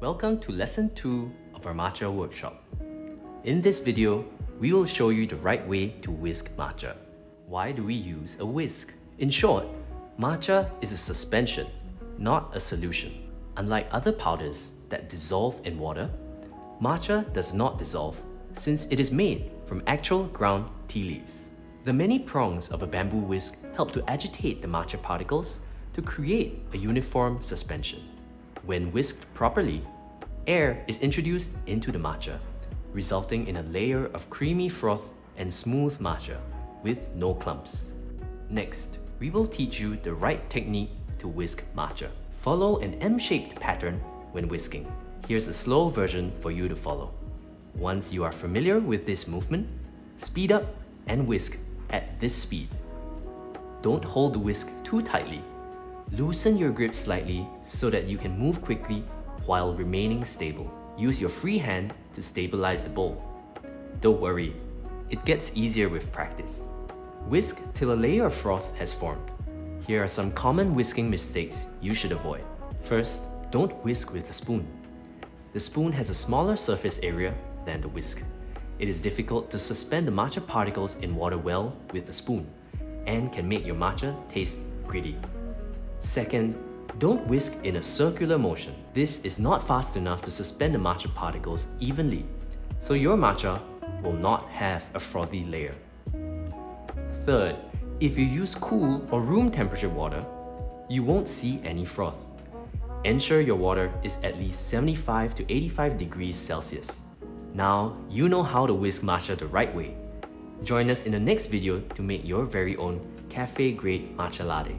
Welcome to Lesson 2 of our Matcha workshop. In this video, we will show you the right way to whisk matcha. Why do we use a whisk? In short, matcha is a suspension, not a solution. Unlike other powders that dissolve in water, matcha does not dissolve since it is made from actual ground tea leaves. The many prongs of a bamboo whisk help to agitate the matcha particles to create a uniform suspension. When whisked properly, air is introduced into the matcha, resulting in a layer of creamy froth and smooth matcha with no clumps. Next, we will teach you the right technique to whisk matcha. Follow an M-shaped pattern when whisking. Here's a slow version for you to follow. Once you are familiar with this movement, speed up and whisk at this speed. Don't hold the whisk too tightly. Loosen your grip slightly so that you can move quickly while remaining stable. Use your free hand to stabilize the bowl. Don't worry, it gets easier with practice. Whisk till a layer of froth has formed. Here are some common whisking mistakes you should avoid. First, don't whisk with a spoon. The spoon has a smaller surface area than the whisk. It is difficult to suspend the matcha particles in water well with a spoon and can make your matcha taste gritty. Second, don't whisk in a circular motion. This is not fast enough to suspend the matcha particles evenly, so your matcha will not have a frothy layer. Third, if you use cool or room temperature water, you won't see any froth. Ensure your water is at least 75 to 85 degrees Celsius. Now you know how to whisk matcha the right way. Join us in the next video to make your very own cafe-grade matcha latte.